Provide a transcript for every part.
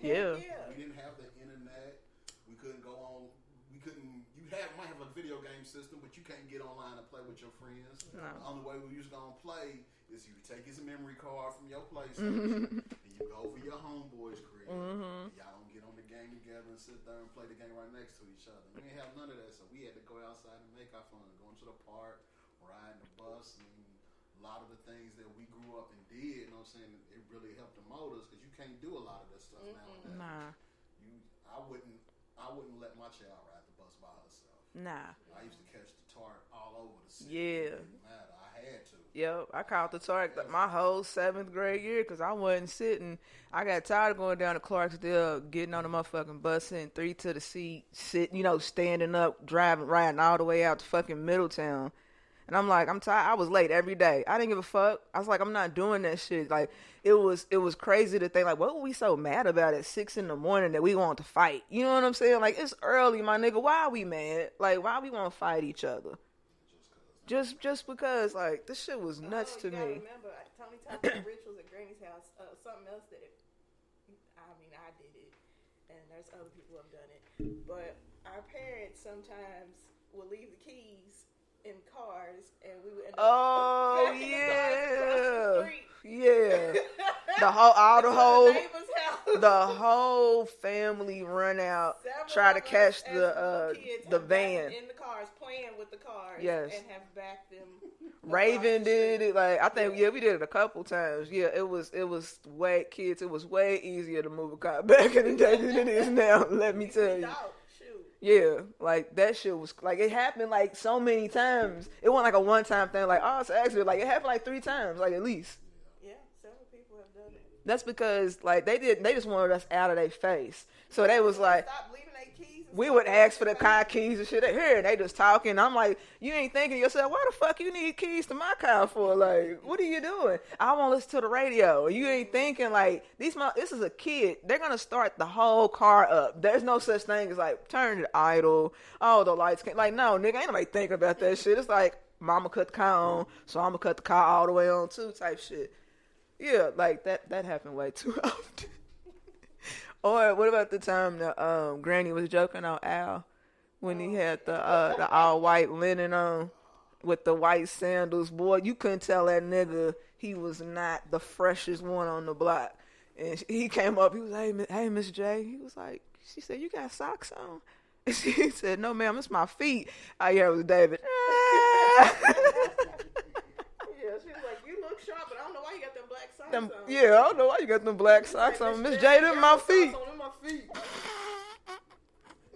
Yeah. We didn't have the internet. We couldn't go on. We couldn't. Might have a video game system, but you can't get online and play with your friends. No. The only way we was gonna play is you take his memory card from your PlayStation and you go over your homeboy's crib. And y'all don't get on the game together and sit there and play the game right next to each other. We didn't have none of that, so we had to go outside and make our fun, going to the park, riding the bus, and a lot of the things that we grew up and did. You know what I'm saying? It really helped to mold us because you can't do a lot of this stuff nowadays. Nah. I wouldn't let my child ride the bus by herself. Nah. I used to catch the TARP all over the city. Yeah. It didn't matter. I had to. Yep, I caught the TARP my whole 7th grade year because I wasn't sitting. I got tired of going down to Clarksdale, getting on the motherfucking bus, sitting 3 to the seat, sitting, standing up, driving, riding all the way out to fucking Middletown. And I'm like, I'm tired. I was late every day. I didn't give a fuck. I was like, I'm not doing that shit. Like, it was crazy to think, like, what were we so mad about at 6 a.m. that we want to fight? You know what I'm saying? Like, it's early, my nigga. Why are we mad? Like, why we want to fight each other? Just because, like, this shit was nuts to me. Remember, Tony talked about rituals at Granny's house. Something else that, I did it, and there's other people who have done it. But our parents sometimes will leave the keys in cars, and we would end up yeah. The whole family run out, try to catch the van in the cars, playing with the cars, yes, and have backed them. Raven did it, like I think, we did it a couple times. Yeah, it was way easier to move a car back in the day than it is now. Let me tell you. Yeah, like, that shit was, like, it happened, like, so many times. It wasn't, like, a one-time thing, like, oh, it's an accident. Like, it happened, like, 3 times, like, at least. Yeah, several people have done it. That's because, like, they just wanted us out of their face. So they was like, stop leaving their keys. We would ask for the car keys and shit. Here, and they just talking. I'm like, you ain't thinking to yourself, why the fuck you need keys to my car for? Like, what are you doing? I want to listen to the radio. You ain't thinking, like, this is a kid. They're going to start the whole car up. There's no such thing as, like, turn it idle. Oh, the lights can't. Like, no, nigga, ain't nobody thinking about that shit. It's like, mama cut the car on, so I'm going to cut the car all the way on, too, type shit. Yeah, like, that happened way too often. Or what about the time that Granny was joking on Al when he had the all white linen on with the white sandals? Boy, you couldn't tell that nigga he was not the freshest one on the block. And he came up, he was like, hey, Miss J. He was like, she said, you got socks on? And she said, no, ma'am, it's my feet. I hear it was David. Yeah, she was like, you look sharp, but I don't know why you got them black socks on. Yeah, I don't know why you got them black socks on. Miss J, them my feet.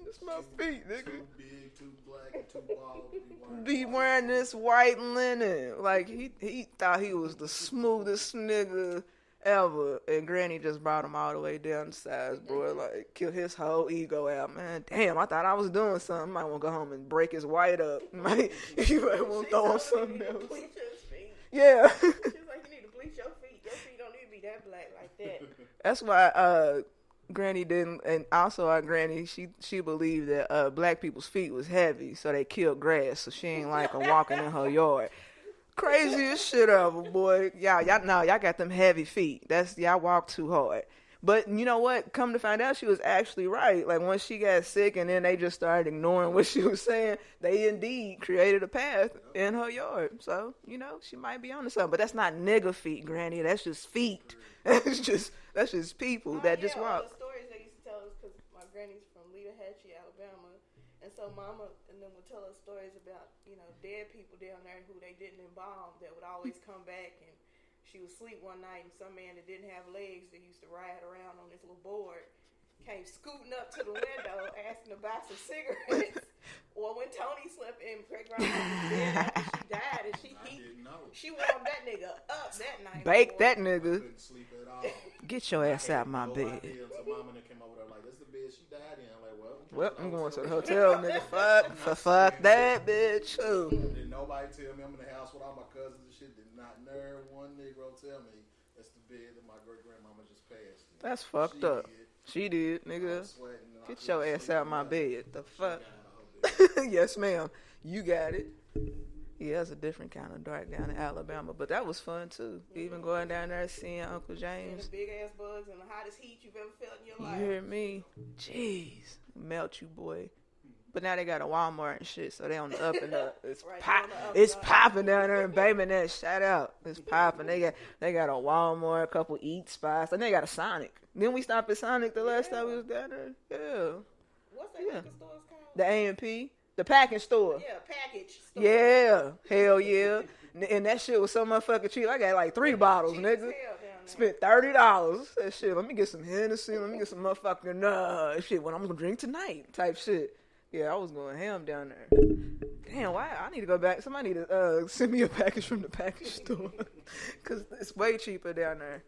It's my feet, nigga. Too big, too black, and too bald. Be wearing this white linen. Like, he thought he was the smoothest nigga ever. And Granny just brought him all the way down the size, bro. Like, kill his whole ego out, man. Damn, I thought I was doing something. Might want to go home and break his white up. You might want to throw on something else. Yeah. She was like, you need to bleach your feet. Your feet don't need to be that black like that. That's why Granny didn't, and also our Granny, she believed that black people's feet was heavy, so they killed grass, so she ain't like them walking in her yard. Craziest shit ever, boy. Y'all got them heavy feet. Y'all walk too hard. But you know what? Come to find out, she was actually right. Like, once she got sick and then they just started ignoring what she was saying, they indeed created a path in her yard. So, she might be onto something. But that's not nigga feet, Granny. That's just feet. That's just people that just walk. All the stories they used to tell us, because my granny's from Leaderhatchee, Alabama. And so Mama and them would tell us stories about, dead people down there who they didn't embalm that would always come back, and she would sleep one night, and some man that didn't have legs that used to ride around on this little board came scooting up to the window asking to buy some cigarettes. Or when Tony slept in grandma was dead after she died, and she warmed that nigga up that night. Baked that nigga. Couldn't sleep at all. Get your ass out my bed. So Mama came over there like, that's the bed she died in. I'm like, well, I'm going to the hotel, nigga. Fuck that bitch. Ooh. Didn't nobody tell me I'm in the house with all my cousins and shit. Did not never one Negro tell me that's the bed that my great grandmama just passed. That's fucked up. She did, nigga. Get your ass out my bed. The fuck? Yes, ma'am. You got it. Yeah, it's a different kind of dark down in Alabama, but that was fun too. Even going down there seeing Uncle And James. the big ass bugs and the hottest heat you've ever felt in your life. You hear me? Jeez, melt you, boy. But now they got a Walmart and shit, so they on the up and up. It's Right, it's popping down there in Baby Net. Shout out, it's popping. They got a Walmart, a couple Eat spots, and they got a Sonic. Then we stopped at Sonic the last time we was down there. Yeah. What's that liquor store's called? The A&P, the packing store. Yeah, package store. Yeah, hell yeah. And that shit was so motherfucking cheap. I got like 3 bottles, Cheap nigga. as hell down there. Spent $30. That shit. Let me get some Hennessy. Let me get some motherfucking shit. What I'm gonna drink tonight? Type shit. Yeah, I was going ham down there. Damn, why? I need to go back. Somebody need to send me a package from the package store. Because it's way cheaper down there.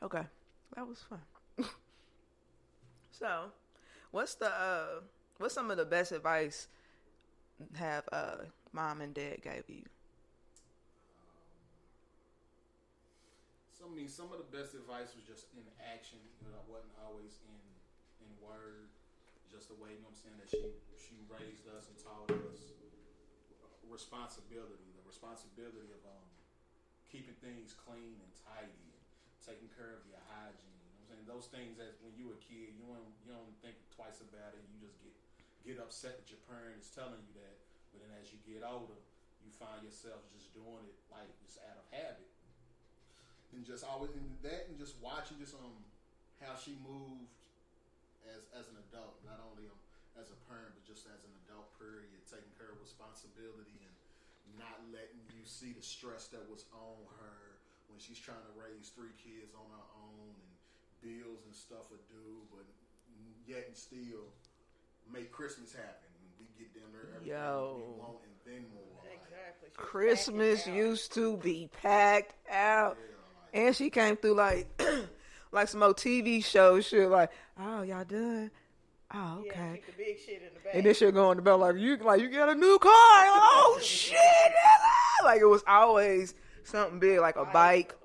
Okay. That was fun. So, what's some of the best advice have mom and dad gave you? Some of the best advice was just in action. You know, it wasn't always in word. Just the way, you know what I'm saying, that she raised us and taught us responsibility. The responsibility of keeping things clean and tidy and taking care of your hygiene. You know what I'm saying? Those things that when you were a kid, you don't think twice about it. You just get upset that your parents telling you that. But then as you get older, you find yourself just doing it like just out of habit. And just always in that, and just watching just how she moved as an adult, not only as a parent, but just as an adult, period, taking care of responsibility and not letting you see the stress that was on her when she's trying to raise 3 kids on her own and bills and stuff are due, but yet and still make Christmas happen. We get them there everything we want and then more. Exactly. Christmas used to be packed out. Yeah, and she came through like like some old TV show shit, like, oh, y'all done? Oh, okay. Yeah, keep the big shit in the back. And this shit going to bed like you got a new car. Oh shit, nigga. Like it was always something big, like a bike,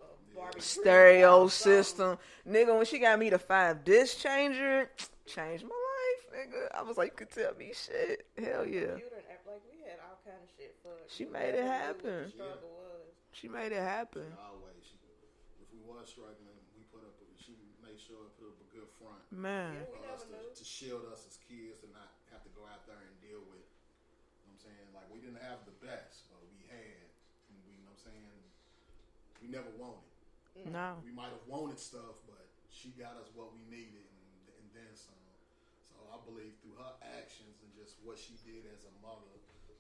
stereo system. Nigga, when she got me the 5-disc changer, changed my life, nigga. I was like, you could tell me shit. Hell yeah. Like we had all kind of shit for she made it happen. She made it happen. If we was struggling, she made sure to put up a good front. Man. Yeah, we never knew. To shield us as kids to not have to go out there and deal with, you know what I'm saying? Like, we didn't have the best, but we had, and we, you know what I'm saying? We never wanted. No. We might have wanted stuff, but she got us what we needed and then some. So I believe through her actions and just what she did as a mother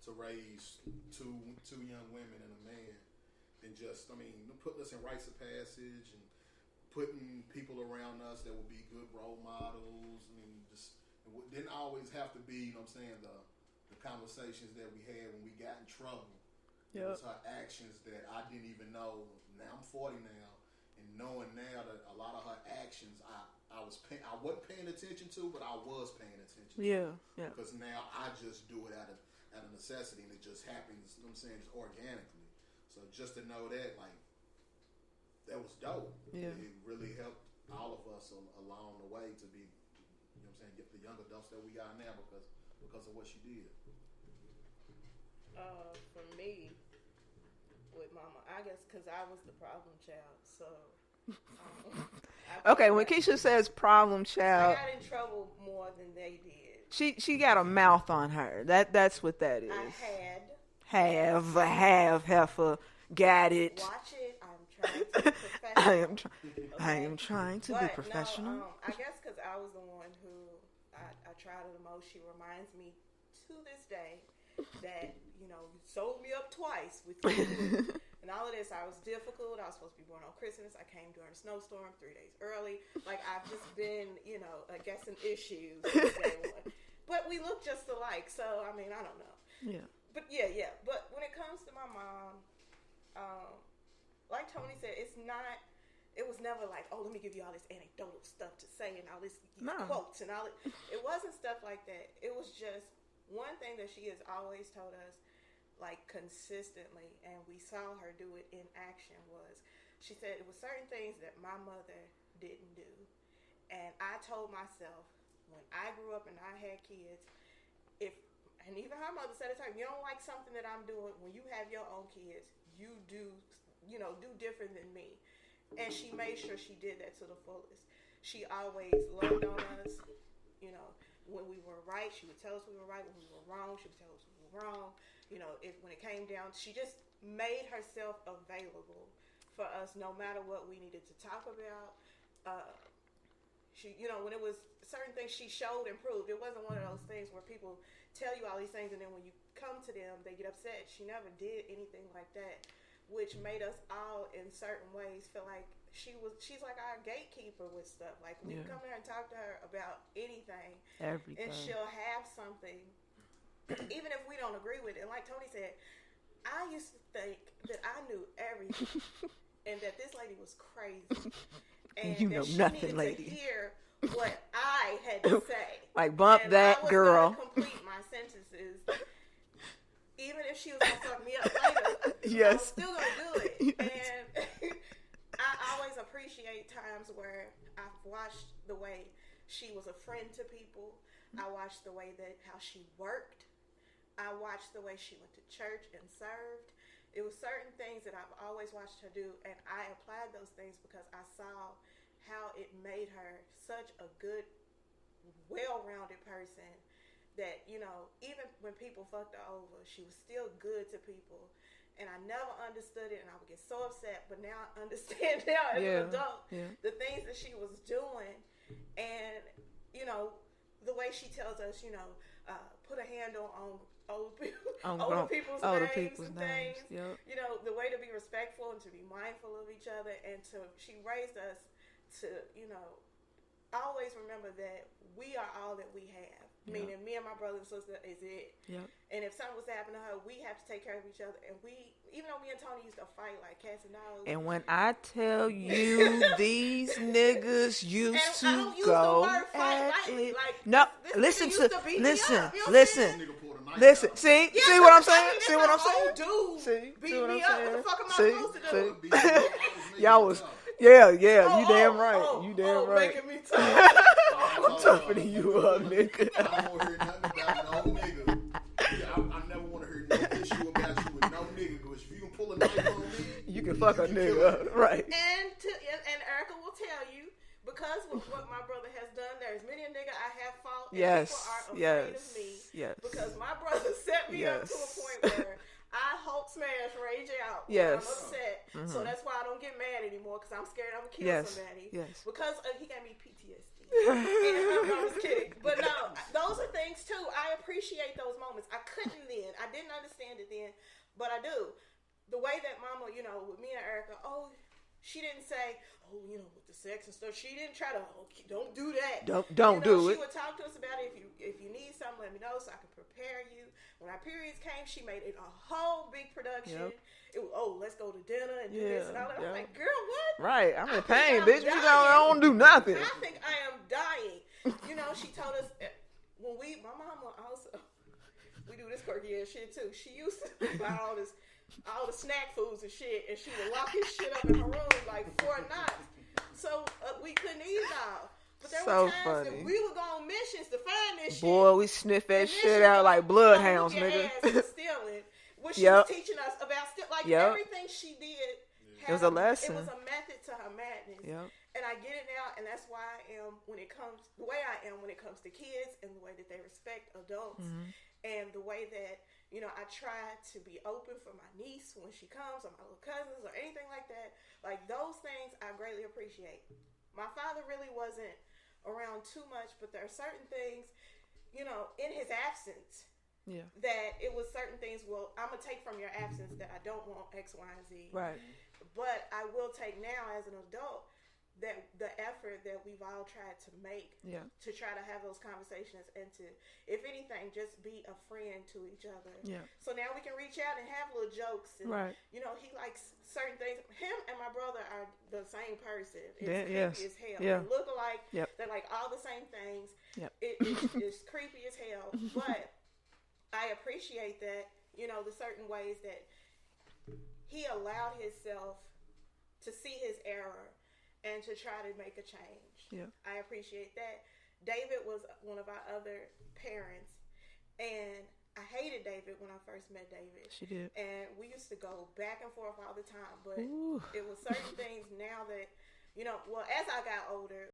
to raise two young women and a man, and just, putting us in rites of passage and putting people around us that would be good role models. It didn't always have to be, you know what I'm saying, the conversations that we had when we got in trouble. Yep. It was her actions that I didn't even know. Now I'm 40 now, and knowing now that a lot of her actions I wasn't paying attention to, but I was paying attention to. Yeah. Because now I just do it out of necessity, and it just happens, you know what I'm saying, just organically. So just to know that, like, that was dope. Yeah. It really helped all of us along the way to be, you know what I'm saying, get the young adults that we are now because of what she did. For me, with mama, I guess because I was the problem child, so. Okay, when Keesha says problem child, I got in trouble more than they did. She got a mouth on her. That's what that is. Have heifer, got it. Watch it. I'm trying to be professional. I am trying to be professional. No, I guess because I was the one who I tried her the most. She reminds me to this day that, you sold me up twice with you. And all of this, I was difficult. I was supposed to be born on Christmas. I came during a snowstorm 3 days early. Like, I've just been, I guess, some issues since day one. But we look just alike, so, I don't know. Yeah. But, yeah. But when it comes to my mom, like Tony said, it was never like, oh, let me give you all this anecdotal stuff to say and all this quotes and all it. It wasn't stuff like that. It was just one thing that she has always told us, like, consistently, and we saw her do it in action, was she said it was certain things that my mother didn't do. And I told myself, when I grew up and I had kids, if and even her mother said at the time, you don't like something that I'm doing when you have your own kids, you do, do different than me. And she made sure she did that to the fullest. She always loved on us. When we were right, she would tell us we were right. When we were wrong, she would tell us we were wrong. When it came down, she just made herself available for us no matter what we needed to talk about. She, when it was certain things, she showed and proved. It wasn't one of those things where people tell you all these things and then when you come to them, they get upset. She never did anything like that, which made us all in certain ways feel like she's like our gatekeeper with stuff. Like we come there and talk to her about anything, everything, and she'll have something, even if we don't agree with it. And like Tony said, I used to think that I knew everything, and that this lady was crazy, and you know nothing, lady. To hear what I had to say, like bump and that I was girl. Complete my sentences. Even if she was gonna fuck me up later, yes, I was still gonna do it. Yes. And I always appreciate times where I've watched the way she was a friend to people. I watched the way how she worked. I watched the way she went to church and served. It was certain things that I've always watched her do, and I applied those things because I saw how it made her such a good, well-rounded person. That, even when people fucked her over, she was still good to people. And I never understood it, and I would get so upset. But now I understand now as an adult, the things that she was doing. And, the way she tells us, put a handle on older people's names. Yep. The way to be respectful and to be mindful of each other. And she raised us to, always remember that we are all that we have. Meaning me and my brother and sister is it. Yep. And if something was to happen to her, we have to take care of each other. And even though me and Tony used to fight like cats and dogs. And when I tell you these niggas used to go at it. No, listen. See what I'm saying? See what I'm saying? See what I'm saying? What the fuck am I supposed to do? Y'all was, you damn right. You damn right. Making me tough. I'm toughening you up, nigga. I don't want to hear nothing about no nigga. I never want to hear no issue about you with no nigga. Because if you can pull a knife on me, you can fuck a nigga up, right? And Erika will tell you, because of what my brother has done, there's many a nigga I have fought. And people are afraid of me. Yes. Because my brother set me up to a point where I Hulk smash rage out when I'm upset. Mm-hmm. So that's why I don't get mad anymore, because I'm scared I'm going to kill somebody. Yes. Because he gave me PTSD. And I was kidding. But no, those are things too. I appreciate those moments. I couldn't then. I didn't understand it then, but I do. The way that Mama, with me and Erika, she didn't say, with the sex and stuff. She didn't try to, don't do that. Don't do it. She would talk to us about it. If you need something, let me know so I can prepare you. When our periods came, she made it a whole big production. Yep. It was, let's go to dinner and do this and all that. I'm like, girl, what? Right. I'm in pain, bitch. You don't do nothing. I think I am dying. She told us when my mama also, we do this quirky ass shit too. She used to buy all the snack foods and shit, and she would lock his shit up in her room like Fort Knox. So we couldn't eat it all. But there were times that we would go on missions to find this shit. Boy, we sniff that shit out like bloodhounds, nigga. Stealing. When she was teaching us about everything she did. It was a lesson. It was a method to her madness. Yep. And I get it now, and that's why I am the way I am when it comes to kids, and the way that they respect adults, and the way that I try to be open for my niece when she comes, or my little cousins, or anything like that. Like those things, I greatly appreciate. My father really wasn't around too much, but there are certain things, in his absence. Yeah. That it was certain things. Well, I'm gonna take from your absence that I don't want X, Y, and Z. Right. But I will take now as an adult that the effort that we've all tried to make to try to have those conversations and to, if anything, just be a friend to each other. Yeah. So now we can reach out and have little jokes. And, he likes certain things. Him and my brother are the same person. It's creepy as hell. Yeah. They look alike. Yep. They're like all the same things. Yep. It's creepy as hell. But I appreciate that, the certain ways that he allowed himself to see his error and to try to make a change. Yeah. I appreciate that. David was one of our other parents, and I hated David when I first met David. She did. And we used to go back and forth all the time. But Ooh. it was certain things now that, you know, well, as I got older,